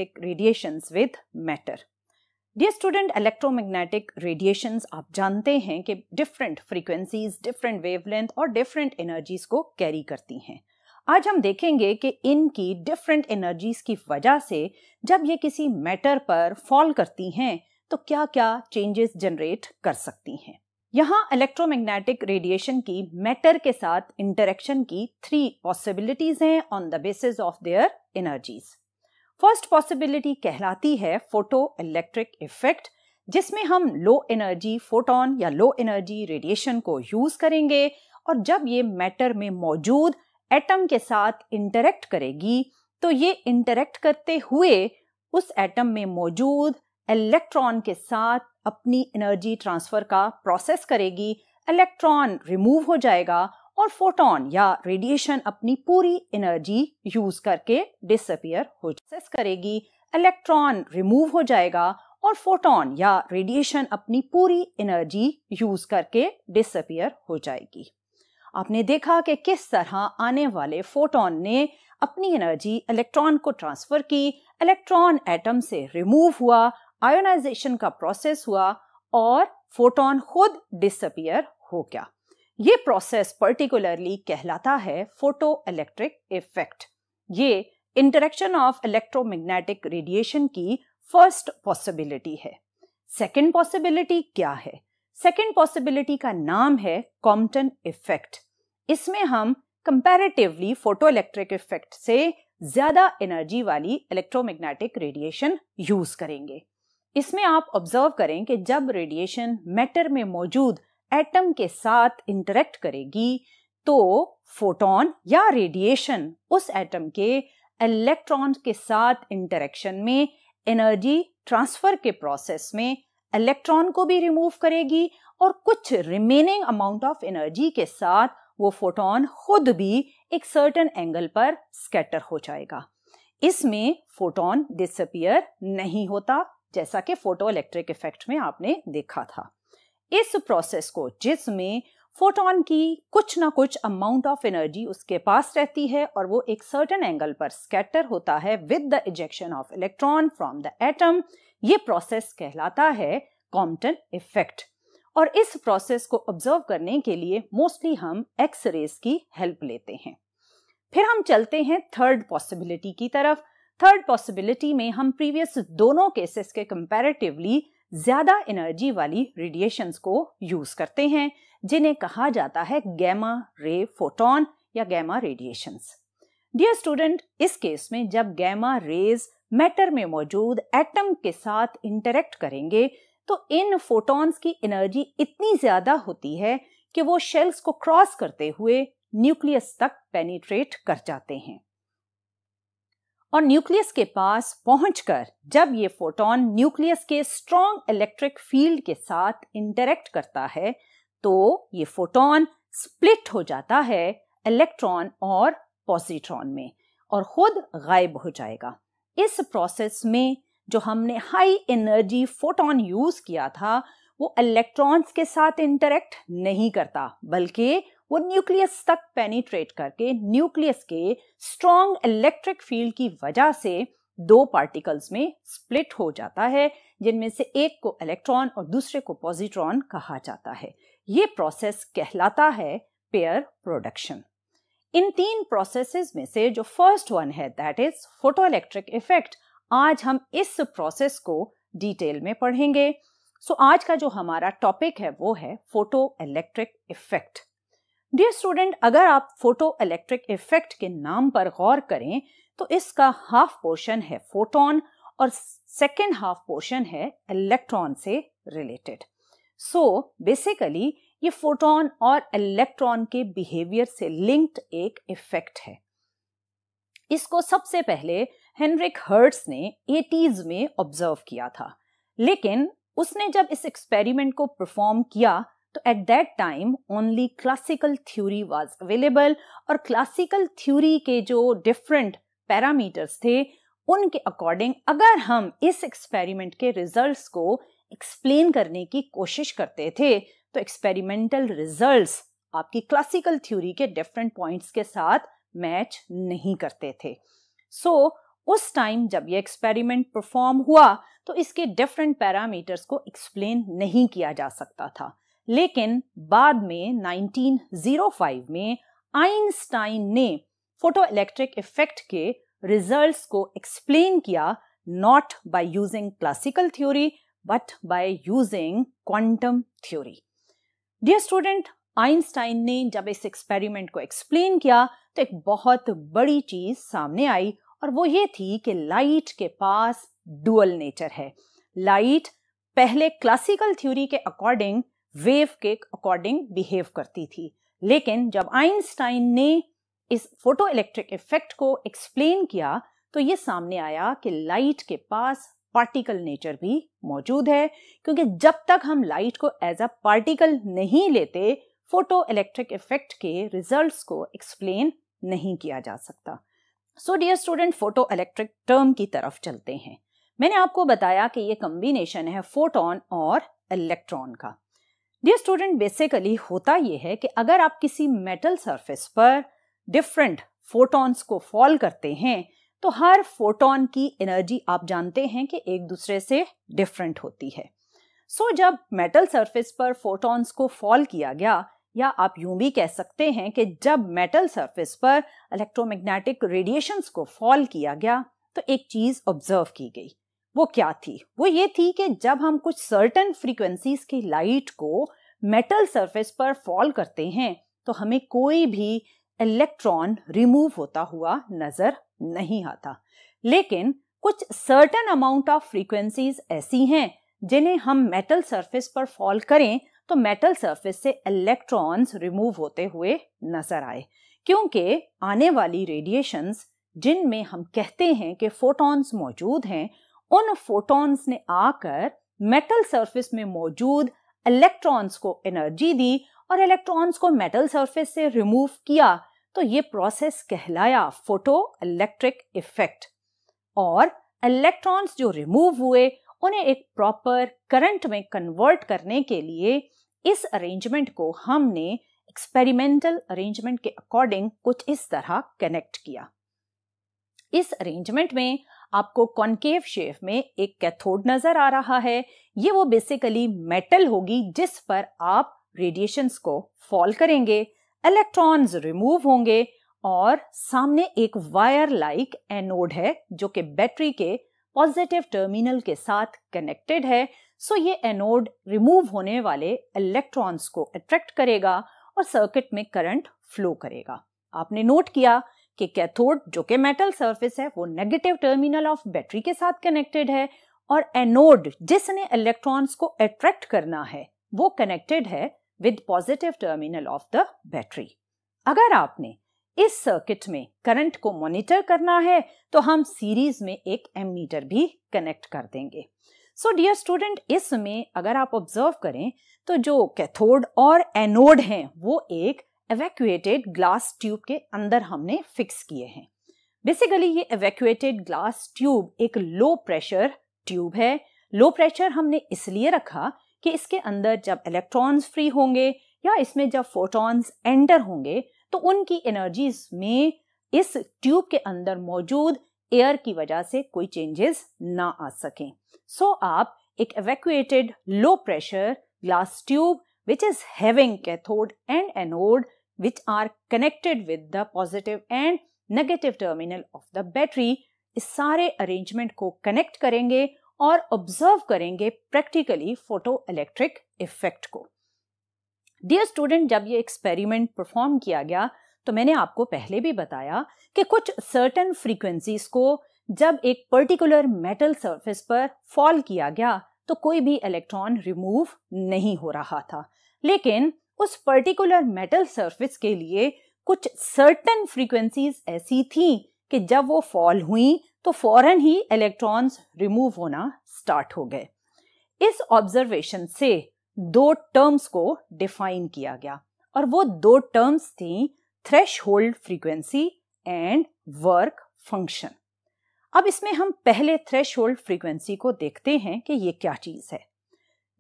electromagnetic radiations with matter. Dear student, electromagnetic radiations आप जानते हैं कि different frequencies, different wavelength और different energies को carry करती हैं. आज हम देखेंगे कि इनकी different energies की वजह से जब ये किसी matter पर fall करती हैं तो क्या-क्या changes generate कर सकती हैं. यहाँ इलेक्ट्रोमैग्नेटिक रेडिएशन की मैटर के साथ इंटरेक्शन की 3 पॉसिबिलिटीज हैं on the basis of their energies. First possibility कहलाती है फोटो इलेक्ट्रिक इफेक्ट, जिसमें हम लो एनर्जी फोटोन या लो एनर्जी रेडिएशन को यूज करेंगे और जब ये मैटर में मौजूद एटम के साथ इंटरेक्ट करेगी तो ये इंटरेक्ट करते हुए उस एटम में मौजूद इलेक्ट्रॉन के साथ अपनी एनर्जी ट्रांसफर का प्रोसेस करेगी. इलेक्ट्रॉन रिमूव हो जाएगा और फोटोन या रेडिएशन अपनी पूरी एनर्जी यूज करके डिसअपीयर हो करेगी. इलेक्ट्रॉन रिमूव हो जाएगा और फोटोन या रेडिएशन अपनी पूरी एनर्जी यूज करके डिसअपीयर हो जाएगी. आपने देखा कि किस तरह आने वाले फोटोन ने अपनी एनर्जी इलेक्ट्रॉन को ट्रांसफर की. इलेक्ट्रॉन एटम से रिमूव हुआ, आयोनाइजेशन का प्रोसेस हुआ और फोटोन खुद डिसअपीयर हो गया. ये प्रोसेस पर्टिकुलरली कहलाता है फोटो इलेक्ट्रिक इफेक्ट. ये इंटरेक्शन ऑफ इलेक्ट्रोमैग्नेटिक रेडिएशन की फर्स्ट पॉसिबिलिटी है. सेकंड पॉसिबिलिटी क्या है? सेकंड पॉसिबिलिटी का नाम है कॉम्पटन इफेक्ट. इसमें हम कंपैरेटिवली फोटो इलेक्ट्रिक इफेक्ट से ज्यादा एनर्जी वाली इलेक्ट्रोमैग्नेटिक रेडिएशन यूज करेंगे. इसमें आप ऑब्जर्व करें कि जब रेडिएशन मैटर में मौजूद एटम के साथ इंटरेक्ट करेगी तो फोटोन या रेडिएशन उस एटम के इलेक्ट्रॉन के साथ इंटरेक्शन में एनर्जी ट्रांसफर के प्रोसेस में इलेक्ट्रॉन को भी रिमूव करेगी और कुछ रिमेनिंग अमाउंट ऑफ एनर्जी के साथ वो फोटोन खुद भी एक सर्टेन एंगल पर स्कैटर हो जाएगा. इसमें फोटोन डिसअपीयर नहीं होता जैसा कि फोटो इलेक्ट्रिक इफेक्ट में आपने देखा था. इस प्रोसेस को जिसमें फोटोन की कुछ ना कुछ अमाउंट ऑफ एनर्जी उसके पास रहती है और वो एक सर्टेन एंगल पर स्कैटर होता है with the ejection of electron from the atom, ये प्रोसेस कहलाता है कॉम्पटन इफेक्ट. और इस प्रोसेस को ऑब्जर्व करने के लिए मोस्टली हम एक्स रेज की हेल्प लेते हैं. फिर हम चलते हैं थर्ड पॉसिबिलिटी की तरफ. थर्ड पॉसिबिलिटी में हम प्रीवियस दोनों केसेस के कंपैरेटिवली ज्यादा एनर्जी वाली रेडिएशंस को यूज करते हैं, जिन्हें कहा जाता है गैमा रे फोटोन या गैमा रेडिएशंस. डियर स्टूडेंट, इस केस में जब गैमा रेज मैटर में मौजूद एटम के साथ इंटरेक्ट करेंगे तो इन फोटॉन्स की एनर्जी इतनी ज्यादा होती है कि वो शेल्स को क्रॉस करते हुए न्यूक्लियस तक पेनिट्रेट कर जाते हैं और न्यूक्लियस के पास पहुंचकर जब ये फोटोन न्यूक्लियस के स्ट्रॉन्ग इलेक्ट्रिक फील्ड के साथ इंटरेक्ट करता है तो ये फोटोन स्प्लिट हो जाता है इलेक्ट्रॉन और पॉजिट्रॉन में और खुद गायब हो जाएगा. इस प्रोसेस में जो हमने हाई एनर्जी फोटोन यूज किया था वो इलेक्ट्रॉन्स के साथ इंटरेक्ट नहीं करता, बल्कि वो न्यूक्लियस तक पेनिट्रेट करके न्यूक्लियस के स्ट्रॉन्ग इलेक्ट्रिक फील्ड की वजह से 2 पार्टिकल्स में स्प्लिट हो जाता है, जिनमें से एक को इलेक्ट्रॉन और दूसरे को पॉजिट्रॉन कहा जाता है. ये प्रोसेस कहलाता है पेयर प्रोडक्शन. इन 3 प्रोसेसेस में से जो फर्स्ट वन है that is photo electric effect, आज हम इस प्रोसेस को डिटेल में पढ़ेंगे. सो आज का जो हमारा टॉपिक है वो है photo electric effect. Dear student, अगर आप फोटो इलेक्ट्रिक इफेक्ट के नाम पर गौर करें तो इसका हाफ पोर्शन है फोटोन और सेकेंड हाफ पोर्शन है इलेक्ट्रॉन से रिलेटेड. सो बेसिकली ये फोटोन और इलेक्ट्रॉन के बिहेवियर से लिंक्ड एक इफेक्ट है. इसको सबसे पहले हेनरिक हर्ट्ज ने 80s में ऑब्जर्व किया था, लेकिन उसने जब इस एक्सपेरिमेंट को परफॉर्म किया तो at that time only classical theory was available और क्लासिकल थ्योरी के जो डिफरेंट पैरामीटर्स थे उनके अकॉर्डिंग अगर हम इस एक्सपेरिमेंट के रिजल्ट्स को एक्सप्लेन करने की कोशिश करते थे तो एक्सपेरिमेंटल रिजल्ट्स आपकी क्लासिकल थ्योरी के डिफरेंट पॉइंट्स के साथ मैच नहीं करते थे. सो उस टाइम जब ये एक्सपेरिमेंट परफॉर्म हुआ तो इसके डिफरेंट पैरामीटर्स को एक्सप्लेन नहीं किया जा सकता था, लेकिन बाद में 1905 में आइंस्टाइन ने फोटोइलेक्ट्रिक इफेक्ट के रिजल्ट्स को एक्सप्लेन किया, not by using classical theory but by using quantum theory. Dear student, Einstein ने जब इस एक्सपेरिमेंट को एक्सप्लेन किया तो एक बहुत बड़ी चीज सामने आई, और वो ये थी कि लाइट के पास डुअल नेचर है। लाइट पहले क्लासिकल थ्योरी के अकॉर्डिंग वेव के अकॉर्डिंग बिहेव करती थी, लेकिन जब आइंस्टाइन ने इस फोटोइलेक्ट्रिक इफेक्ट को एक्सप्लेन किया तो ये सामने आया कि लाइट के पास पार्टिकल नेचर भी मौजूद है, क्योंकि जब तक हम लाइट को एज अ पार्टिकल नहीं लेते फोटोइलेक्ट्रिक इफेक्ट के रिजल्ट्स को एक्सप्लेन नहीं किया जा सकता। So dear student, photoelectric term की तरफ चलते हैं। मैंने आपको बताया कि ये कॉम्बिनेशन है फोटोन और इलेक्ट्रॉन का। डियर स्टूडेंट, बेसिकली होता ये है कि अगर आप किसी मेटल सरफेस पर डिफरेंट फोटॉन्स को फॉल करते हैं तो हर फोटोन की एनर्जी आप जानते हैं कि एक दूसरे से डिफरेंट होती है। सो जब मेटल सरफेस पर फोटॉन्स को फॉल किया गया, या आप यूं भी कह सकते हैं कि जब मेटल सरफेस पर इलेक्ट्रोमैग्नेटिक रेडिएशंस को फॉल किया गया तो एक चीज ऑब्जर्व की गई। वो क्या थी? वो ये थी कि जब हम कुछ सर्टेन फ्रीक्वेंसीज की लाइट को मेटल सरफेस पर फॉल करते हैं तो हमें कोई भी इलेक्ट्रॉन रिमूव होता हुआ नजर नहीं आता, लेकिन कुछ सर्टेन अमाउंट ऑफ फ्रीक्वेंसीज ऐसी हैं जिन्हें हम मेटल सरफेस पर फॉल करें तो मेटल सरफेस से इलेक्ट्रॉन्स रिमूव होते हुए नजर आए, क्योंकि आने वाली रेडिएशंस जिनमें हम कहते हैं कि फोटॉन्स मौजूद हैं, उन फोटॉन्स ने आकर मेटल सरफेस में मौजूद इलेक्ट्रॉन्स को एनर्जी दी और इलेक्ट्रॉन्स को मेटल सरफेस से रिमूव किया। तो ये प्रोसेस कहलाया फोटो इलेक्ट्रिक इफेक्ट, और इलेक्ट्रॉन्स जो रिमूव हुए उन्हें एक प्रॉपर करंट में कन्वर्ट करने के लिए इस अरेंजमेंट को हमने एक्सपेरिमेंटल अरेंजमेंट के अकॉर्डिंग कुछ इस तरह कनेक्ट किया। इस अरेंजमेंट में आपको कॉन्केव शेप में एक कैथोड नजर आ रहा है। ये वो बेसिकली मेटल होगी जिस पर आप रेडिएशंस को फॉल करेंगे, इलेक्ट्रॉन्स रिमूव होंगे, और सामने एक वायर लाइक एनोड है जो कि बैटरी के पॉजिटिव टर्मिनल के साथ कनेक्टेड है। सो ये एनोड रिमूव होने वाले इलेक्ट्रॉन्स को अट्रैक्ट करेगा और सर्किट में करंट फ्लो करेगा। आपने नोट किया कि कैथोड जो कि मेटल सरफेस है वो नेगेटिव टर्मिनल ऑफ बैटरी के साथ कनेक्टेड है, और एनोड जिसने इलेक्ट्रॉन्स को अट्रैक्ट करना है वो कनेक्टेड है with positive terminal of the battery. अगर आपने इस सर्किट में करंट को मॉनिटर करना है तो हम सीरीज में एक एमीटर भी कनेक्ट कर देंगे। सो डियर स्टूडेंट, इसमें अगर आप ऑब्जर्व करें तो जो कैथोड और एनोड हैं वो एक एवैक्यूएटेड ग्लास ट्यूब के अंदर हमने फिक्स किए हैं। बेसिकली ये एवैक्यूएटेड ग्लास ट्यूब एक लो प्रेशर ट्यूब है। लो प्रेशर हमने इसलिए रखा कि इसके अंदर जब इलेक्ट्रॉन्स फ्री होंगे या इसमें जब फोटॉन्स एंटर होंगे तो उनकी एनर्जीज में इस ट्यूब के अंदर मौजूद एयर की वजह से कोई चेंजेस ना आ सकें। सो आप एक evacuated low pressure glass tube which is having cathode and anode which are connected with the positive and negative terminal of the battery, इस सारे अरेंजमेंट को कनेक्ट करेंगे और ऑब्जर्व करेंगे प्रैक्टिकली फोटो इलेक्ट्रिक इफेक्ट को। डियर स्टूडेंट, जब ये experiment perform किया गया तो मैंने आपको पहले भी बताया कि कुछ सर्टेन फ्रीक्वेंसीज को जब एक पर्टिकुलर मेटल सरफेस पर फॉल किया गया तो कोई भी इलेक्ट्रॉन रिमूव नहीं हो रहा था, लेकिन उस पर्टिकुलर मेटल सरफेस के लिए कुछ सर्टेन फ्रीक्वेंसीज ऐसी थी कि जब वो फॉल हुई तो फौरन ही इलेक्ट्रॉन्स रिमूव होना स्टार्ट हो गए। इस ऑब्जर्वेशन से दो टर्म्स को डिफाइन किया गया और वो दो टर्म्स थी threshold frequency and work function. अब इसमें हम पहले थ्रेशहोल्ड फ्रीक्वेंसी को देखते हैं कि ये क्या चीज है।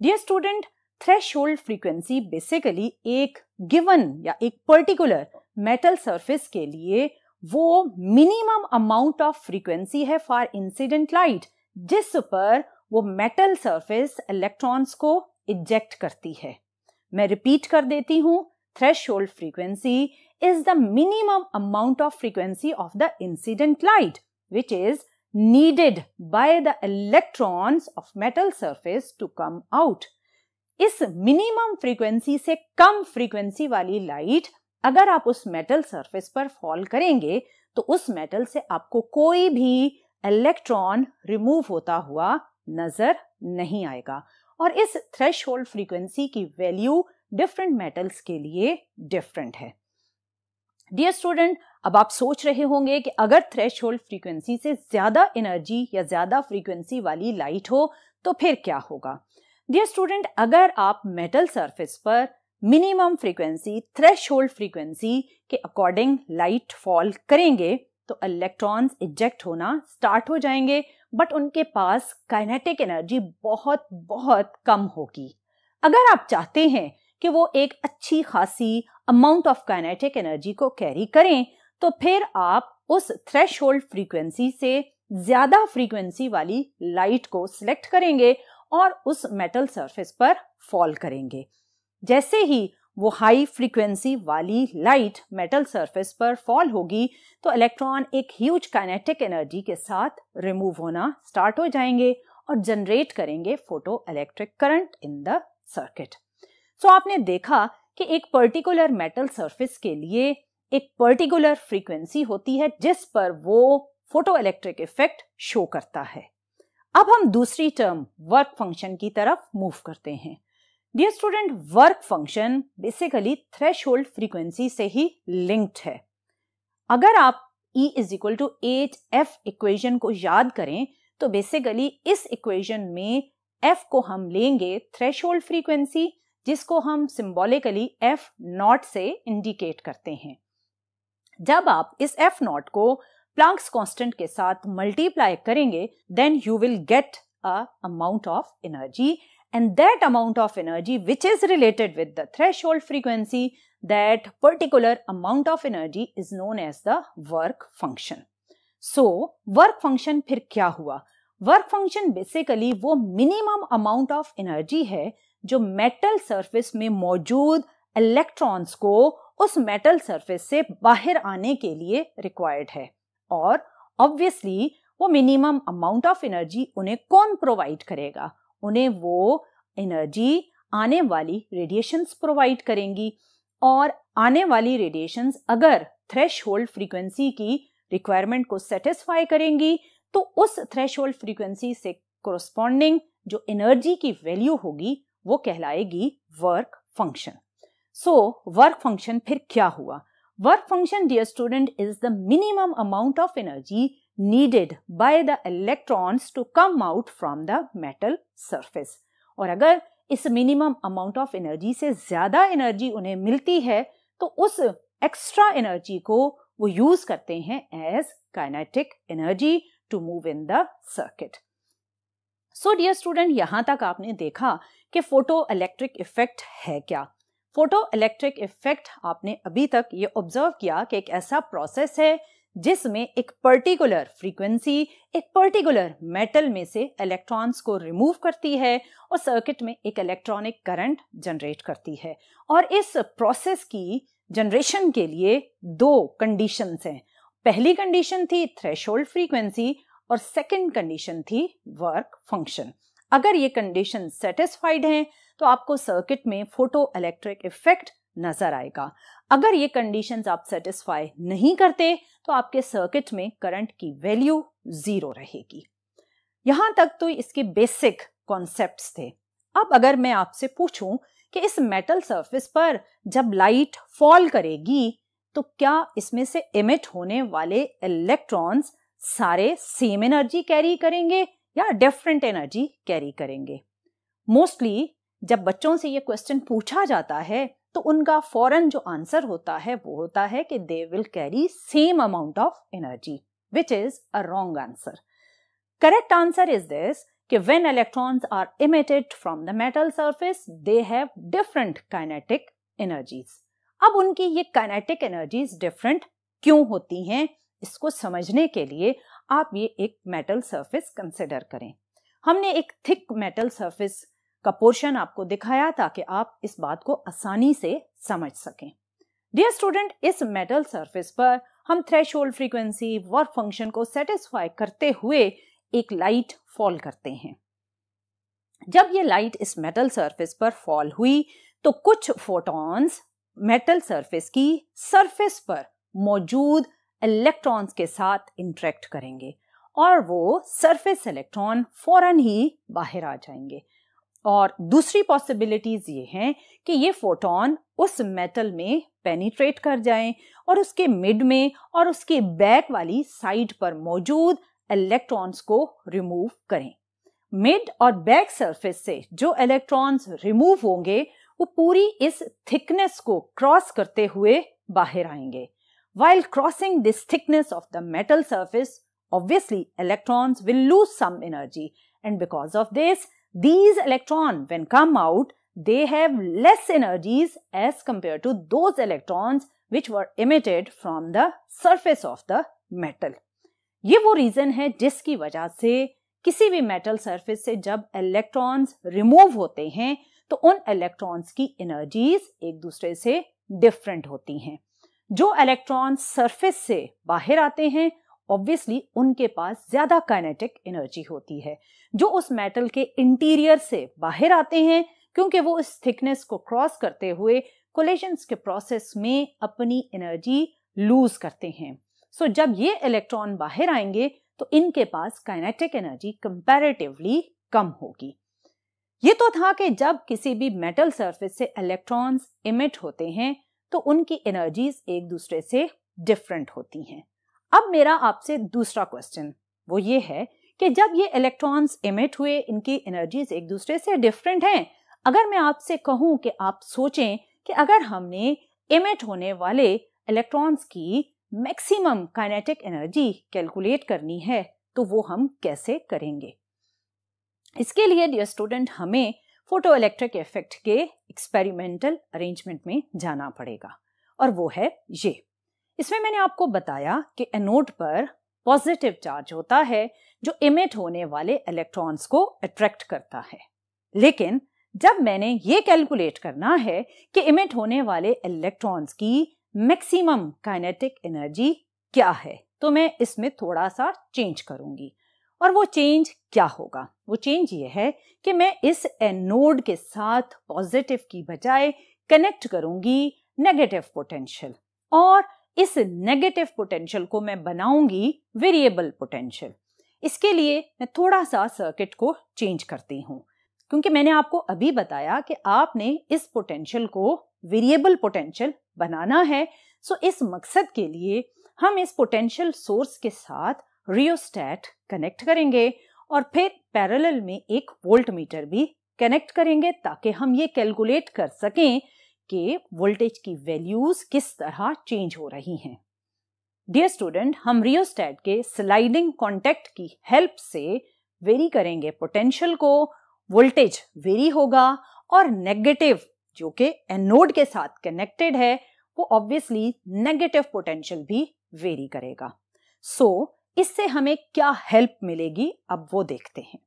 Dear student, threshold frequency basically एक गिवन या एक पर्टिकुलर मेटल सरफेस के लिए वो मिनिमम अमाउंट ऑफ फ्रीक्वेंसी है फॉर इंसिडेंट लाइट जिस पर वो मेटल सरफेस इलेक्ट्रॉन्स को इजेक्ट करती है। मैं रिपीट कर देती हूं, threshold frequency is the minimum amount of frequency of the incident light which is needed by the electrons of metal surface to come out। इस मिनिमम फ्रीक्वेंसी से कम frequency वाली लाइट अगर आप उस मेटल सरफेस पर फॉल करेंगे तो उस मेटल से आपको कोई भी इलेक्ट्रॉन रिमूव होता हुआ नजर नहीं आएगा। और इस थ्रेशोल्ड फ्रीक्वेंसी की वैल्यू डिफरेंट मेटल्स के लिए डिफरेंट है। डियर स्टूडेंट, अब आप सोच रहे होंगे कि अगर थ्रेशोल्ड फ्रीक्वेंसी से ज्यादा एनर्जी या ज्यादा फ्रीक्वेंसी वाली लाइट हो तो फिर क्या होगा। डियर स्टूडेंट, अगर आप मेटल सरफेस पर मिनिमम फ्रीक्वेंसी थ्रेशोल्ड फ्रीक्वेंसी के अकॉर्डिंग लाइट फॉल करेंगे तो इलेक्ट्रॉन्स इजेक्ट होना स्टार्ट हो जाएंगे, बट उनके पास काइनेटिक एनर्जी बहुत बहुत कम होगी। अगर आप चाहते हैं कि वो एक अच्छी खासी अमाउंट ऑफ काइनेटिक एनर्जी को कैरी करें तो फिर आप उस थ्रेशोल्ड फ्रीक्वेंसी से ज्यादा फ्रीक्वेंसी वाली लाइट को सिलेक्ट करेंगे और उस मेटल सरफेस पर फॉल करेंगे। जैसे ही वो हाई फ्रीक्वेंसी वाली लाइट मेटल सरफेस पर फॉल होगी तो इलेक्ट्रॉन एक ह्यूज काइनेटिक एनर्जी के साथ रिमूव होना स्टार्ट हो जाएंगे और जनरेट करेंगे photoelectric current in the circuit. So आपने देखा कि एक पर्टिकुलर मेटल सरफेस के लिए एक पर्टिकुलर फ्रीक्वेंसी होती है जिस पर वो फोटो इलेक्ट्रिक इफेक्ट शो करता है। अब हम दूसरी टर्म वर्क फंक्शन की तरफ मूव करते हैं। Dear student, work function basically threshold frequency से ही लिंक्ड है। अगर आप E = hf इक्वेशन को याद करें तो बेसिकली इस इक्वेशन में f को हम लेंगे थ्रेशोल्ड फ्रीक्वेंसी जिसको हम सिंबॉलिकली f0 से इंडिकेट करते हैं। जब आप इस f0 को प्लैंक्स कांस्टेंट के साथ मल्टीप्लाई करेंगे then you will get a amount of energy and that amount of energy which is related with the threshold frequency, that particular amount of energy is known as the work function। So work function फिर क्या हुआ? Work function basically वो minimum amount of energy है जो metal surface में मौजूद electrons को उस metal surface से बाहर आने के लिए required है। और obviously वो minimum amount of energy उन्हें कौन provide करेगा? उन्हें वो एनर्जी आने वाली रेडिएशंस प्रोवाइड करेंगी और आने वाली रेडिएशंस अगर थ्रेशोल्ड फ्रीक्वेंसी की रिक्वायरमेंट को सेटिस्फाई करेंगी तो उस थ्रेशोल्ड फ्रीक्वेंसी से कोरस्पॉन्डिंग जो एनर्जी की वैल्यू होगी वो कहलाएगी work function. So work function फिर क्या हुआ? Work function dear student is the minimum amount of energy needed by the electrons to come out from the metal surface। और अगर इस मिनिमम अमाउंट ऑफ एनर्जी से ज्यादा एनर्जी उन्हें मिलती है तो उस एक्स्ट्रा एनर्जी को वो यूज करते हैं as kinetic energy to move in the circuit. So dear student, यहां तक आपने देखा कि फोटो इलेक्ट्रिक इफेक्ट है क्या। फोटो इलेक्ट्रिक इफेक्ट आपने अभी तक ये ऑब्जर्व किया कि एक ऐसा प्रोसेस है जिसमें एक पर्टिकुलर फ्रीक्वेंसी एक पर्टिकुलर मेटल में से इलेक्ट्रॉन्स को रिमूव करती है और सर्किट में एक इलेक्ट्रॉनिक करंट जनरेट करती है। और इस प्रोसेस की जनरेशन के लिए दो कंडीशंस हैं। पहली कंडीशन थी थ्रेशोल्ड फ्रीक्वेंसी और सेकंड कंडीशन थी वर्क फंक्शन। अगर ये कंडीशन सेटिस्फाइड हैं तो आपको सर्किट में फोटो इलेक्ट्रिक इफेक्ट नजर आएगा। अगर ये कंडीशंस आप सेटिस्फाई नहीं करते तो आपके सर्किट में करंट की वैल्यू 0 रहेगी। यहां तक तो इसके बेसिक कॉन्सेप्ट्स थे। अब अगर मैं आपसे पूछूं कि इस मेटल सरफेस पर जब लाइट फॉल करेगी तो क्या इसमें से इमिट होने वाले इलेक्ट्रॉन्स सारे सेम एनर्जी कैरी करेंगे या डिफरेंट एनर्जी कैरी करेंगे? मोस्टली जब बच्चों से ये क्वेश्चन पूछा जाता है तो उनका फौरन जो आंसर होता है वो होता है कि they will carry same amount of energy, which is a wrong answer. Correct answer is this कि when electrons are emitted from the metal surface they have different kinetic energies. अब उनकी ये काइनेटिक एनर्जीज डिफरेंट क्यों होती हैं, इसको समझने के लिए आप ये एक मेटल सरफेस कंसिडर करें। हमने एक थिक मेटल सरफेस का पोर्शन आपको दिखाया ताकि आप इस बात को आसानी से समझ सकें। डियर स्टूडेंट, इस मेटल सरफेस पर हम थ्रेशोल्ड फ्रीक्वेंसी वर्क फंक्शन को सेटिस्फाई करते हुए एक लाइट फॉल करते हैं। जब ये लाइट इस मेटल सरफेस पर फॉल हुई तो कुछ फोटॉन्स मेटल सरफेस की सरफेस पर मौजूद इलेक्ट्रॉन्स के साथ इंटरेक्ट करेंगे और वो सरफेस इलेक्ट्रॉन फौरन ही बाहर आ जाएंगे। और दूसरी पॉसिबिलिटीज ये हैं कि ये फोटॉन उस मेटल में पेनिट्रेट कर जाएं और उसके मिड में और उसके बैक वाली साइड पर मौजूद इलेक्ट्रॉन्स को रिमूव करें। मिड और बैक सरफेस से जो इलेक्ट्रॉन्स रिमूव होंगे वो पूरी इस थिकनेस को क्रॉस करते हुए बाहर आएंगे। While crossing this thickness of the metal surface, obviously electrons will lose some energy, and because of this, these electrons when come out, they have less energies as compared to those electrons which were emitted from the surface of the metal. ये वो reason है जिसकी वजह से किसी भी metal surface से जब इलेक्ट्रॉन्स रिमूव होते हैं तो उन इलेक्ट्रॉन्स की एनर्जीज एक दूसरे से डिफरेंट होती हैं। जो इलेक्ट्रॉन सरफेस से बाहर आते हैं ऑब्वियसली उनके पास ज्यादा काइनेटिक एनर्जी होती है। जो उस मेटल के इंटीरियर से बाहर आते हैं क्योंकि वो इस थिकनेस को क्रॉस करते हुए कोलिजन्स के प्रोसेस में अपनी एनर्जी लूज करते हैं। सो जब ये इलेक्ट्रॉन बाहर आएंगे तो इनके पास काइनेटिक एनर्जी कंपैरेटिवली कम होगी। ये तो था कि जब किसी भी मेटल सरफेस से इलेक्ट्रॉन्स इमिट होते हैं तो उनकी एनर्जीज एक दूसरे से डिफरेंट होती हैं। अब मेरा आपसे दूसरा क्वेश्चन वो ये है कि जब ये इलेक्ट्रॉन्स इमिट हुए इनकी एनर्जीज एक दूसरे से डिफरेंट हैं, अगर मैं आपसे कहूं कि आप सोचें कि अगर हमने इमिट होने वाले इलेक्ट्रॉन्स की मैक्सिमम काइनेटिक एनर्जी कैलकुलेट करनी है तो वो हम कैसे करेंगे? इसके लिए डियर स्टूडेंट हमें फोटो इलेक्ट्रिक इफेक्ट के एक्सपेरिमेंटल अरेंजमेंट में जाना पड़ेगा और वो है ये। इसमें मैंने आपको बताया कि एनोड पर पॉजिटिव चार्ज होता है जो इमिट होने वाले इलेक्ट्रॉन्स को अट्रैक्ट करता है। लेकिन जब मैंने ये कैलकुलेट करना है कि इमिट होने वाले इलेक्ट्रॉन्स की मैक्सिमम काइनेटिक एनर्जी क्या है तो मैं इसमें थोड़ा सा चेंज करूंगी। और वो चेंज क्या होगा? वो चेंज ये है कि मैं इस एनोड के साथ पॉजिटिव की बजाय कनेक्ट करूंगी नेगेटिव पोटेंशियल और इस नेगेटिव पोटेंशियल को मैं बनाऊंगी वेरिएबल पोटेंशियल। इसके लिए मैं थोड़ा सा सर्किट को चेंज करती हूं क्योंकि मैंने आपको अभी बताया कि आपने इस पोटेंशियल को वेरिएबल पोटेंशियल बनाना है। सो इस मकसद के लिए हम इस पोटेंशियल सोर्स के साथ रियोस्टेट कनेक्ट करेंगे और फिर पैरेलल में एक वोल्टमीटर भी कनेक्ट करेंगे ताकि हम ये कैलकुलेट कर सकें कि वोल्टेज की वैल्यूज किस तरह चेंज हो रही हैं। डियर स्टूडेंट, हम रियोस्टेट के स्लाइडिंग कॉन्टैक्ट की हेल्प से वेरी करेंगे पोटेंशियल को, वोल्टेज वेरी होगा और नेगेटिव जो कि एनोड के साथ कनेक्टेड है वो ऑब्वियसली नेगेटिव पोटेंशियल भी वेरी करेगा। सो इससे हमें क्या हेल्प मिलेगी अब वो देखते हैं।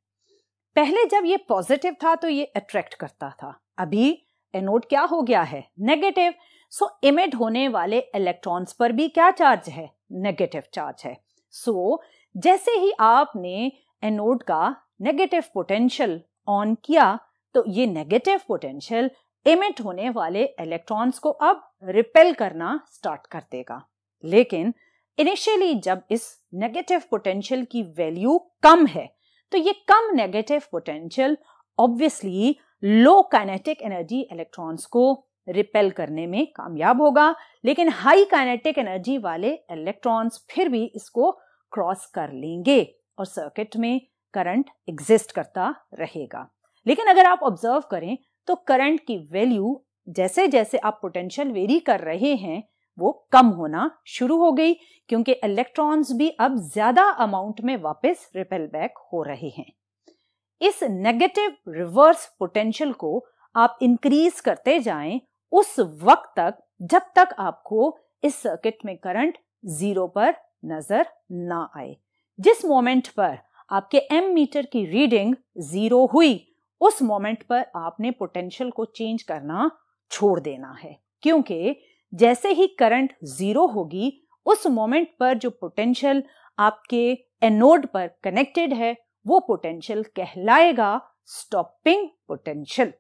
पहले जब ये पॉजिटिव था तो ये अट्रैक्ट करता था, अभी एनोड क्या हो गया है? नेगेटिव। सो इमिट होने वाले इलेक्ट्रॉन्स पर भी क्या चार्ज है? नेगेटिव चार्ज है। सो जैसे ही आपने एनोड का नेगेटिव पोटेंशियल ऑन किया तो ये नेगेटिव पोटेंशियल इमिट होने वाले इलेक्ट्रॉन्स को अब रिपेल करना स्टार्ट कर देगा। लेकिन इनिशियली जब इस नेगेटिव पोटेंशियल की वैल्यू कम है तो ये कम नेगेटिव पोटेंशियल ऑब्वियसली लो काइनेटिक एनर्जी इलेक्ट्रॉन्स को रिपेल करने में कामयाब होगा, लेकिन हाई काइनेटिक एनर्जी वाले इलेक्ट्रॉन्स फिर भी इसको क्रॉस कर लेंगे और सर्किट में करंट एग्जिस्ट करता रहेगा। लेकिन अगर आप ऑब्जर्व करें तो करंट की वैल्यू जैसे जैसे आप पोटेंशियल वेरी कर रहे हैं वो कम होना शुरू हो गई क्योंकि इलेक्ट्रॉन्स भी अब ज्यादा अमाउंट में वापस रिपेल बैक हो रहे हैं। इस नेगेटिव रिवर्स पोटेंशियल को आप इंक्रीज करते जाएं उस वक्त तक जब तक आपको इस सर्किट में करंट 0 पर नजर ना आए। जिस मोमेंट पर आपके एमीटर की रीडिंग 0 हुई, उस मोमेंट पर आपने पोटेंशियल को चेंज करना छोड़ देना है, क्योंकि जैसे ही करंट 0 होगी, उस मोमेंट पर जो पोटेंशियल आपके एनोड पर कनेक्टेड है वो पोटेंशियल कहलाएगा स्टॉपिंग पोटेंशियल।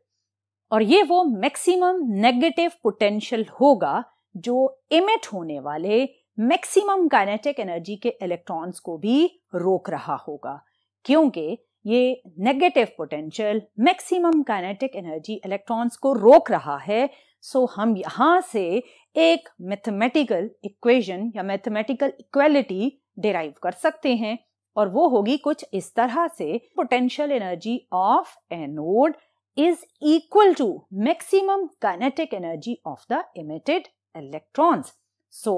और ये वो मैक्सिमम नेगेटिव पोटेंशियल होगा जो इमिट होने वाले मैक्सिमम काइनेटिक एनर्जी के इलेक्ट्रॉन्स को भी रोक रहा होगा, क्योंकि ये negative potential maximum kinetic energy electrons को रोक रहा है। सो हम यहां से एक मैथमेटिकल इक्वेशन या मैथमेटिकल इक्वालिटी डिराइव कर सकते हैं, और वो होगी कुछ इस तरह से, potential energy of anode is equal to maximum kinetic energy of the emitted electrons. So,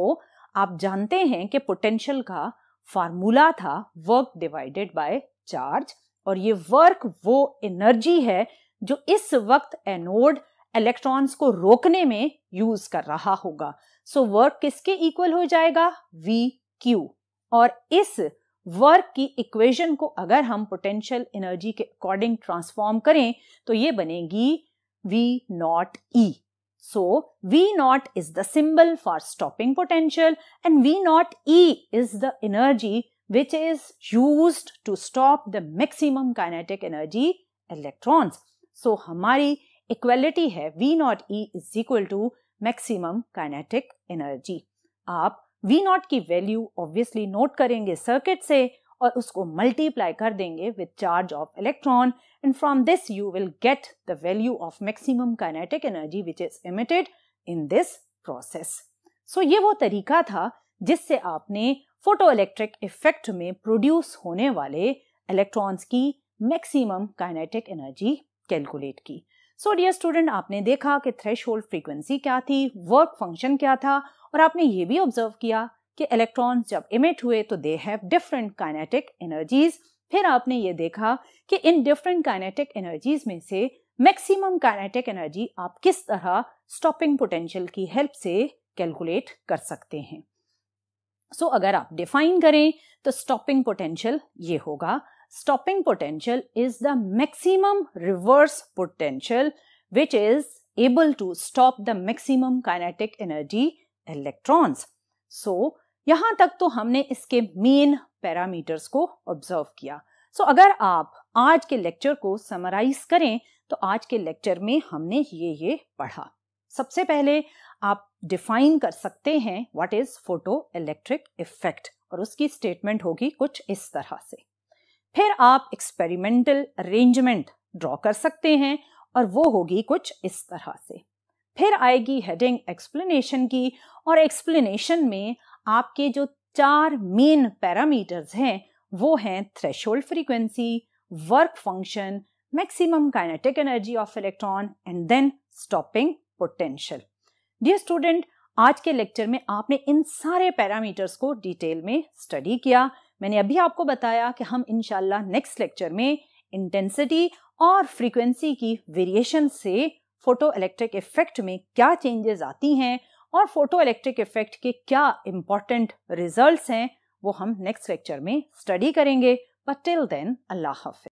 आप जानते हैं कि पोटेंशियल का फार्मूला था वर्क डिवाइडेड बाय चार्ज, और ये वर्क वो एनर्जी है जो इस वक्त एनोड इलेक्ट्रॉन्स को रोकने में यूज कर रहा होगा। सो वर्क किसके इक्वल हो जाएगा? VQ। और इस वर्क की इक्वेशन को अगर हम पोटेंशियल एनर्जी के अकॉर्डिंग ट्रांसफॉर्म करें तो ये बनेगी V0E। So V0 is the symbol for stopping potential and V0E is the energy which is used to stop the maximum kinetic energy electrons. So हमारी इक्वालिटी है V0E is equal to maximum kinetic energy। आप V0 की value obviously note करेंगे circuit से और उसको multiply कर देंगे with charge of electron, and from this you will get the value of maximum kinetic energy which is emitted in this process. So ये वो तरीका था जिससे आपने फोटो इलेक्ट्रिक इफेक्ट में प्रोड्यूस होने वाले इलेक्ट्रॉन्स की मैक्सिमम काइनेटिक एनर्जी कैलकुलेट की। सो डियर स्टूडेंट, आपने देखा कि थ्रेशोल्ड फ्रीक्वेंसी क्या थी, वर्क फंक्शन क्या था, और आपने ये भी ऑब्जर्व किया कि इलेक्ट्रॉन्स जब इमिट हुए तो दे हैव डिफरेंट काइनेटिक एनर्जीज। फिर आपने ये देखा कि इन डिफरेंट काइनेटिक एनर्जीज में से मैक्सिमम काइनेटिक एनर्जी आप किस तरह स्टॉपिंग पोटेंशियल की हेल्प से कैलकुलेट कर सकते हैं। सो अगर आप डिफाइन करें तो स्टॉपिंग पोटेंशियल ये होगा, stopping potential is the maximum reverse potential which is able to stop the maximum kinetic energy electrons. So, यहां तक तो हमने इसके मेन पैरामीटर्स को ऑब्जर्व किया। सो अगर आप आज के लेक्चर को समराइज करें तो आज के लेक्चर में हमने ये पढ़ा। सबसे पहले आप डिफाइन कर सकते हैं what is photo electric effect, और उसकी स्टेटमेंट होगी कुछ इस तरह से। फिर आप एक्सपेरिमेंटल अरेंजमेंट ड्रॉ कर सकते हैं और वो होगी कुछ इस तरह से। फिर आएगी हेडिंग एक्सप्लेनेशन की, और एक्सप्लेनेशन में आपके जो 4 मेन पैरामीटर्स हैं वो हैं threshold frequency, work function, maximum kinetic energy of electron and then stopping potential. Dear student, आज के लेक्चर में आपने इन सारे पैरामीटर्स को डिटेल में स्टडी किया। मैंने अभी आपको बताया कि हम इंशाल्लाह नेक्स्ट लेक्चर में इंटेंसिटी और फ्रीक्वेंसी की वेरिएशन से फोटो इलेक्ट्रिक इफेक्ट में क्या चेंजेस आती हैं और फोटो इलेक्ट्रिक इफेक्ट के क्या इंपॉर्टेंट रिजल्ट्स हैं वो हम नेक्स्ट लेक्चर में स्टडी करेंगे। बट टिल देन, अल्लाह हाफ़िज़।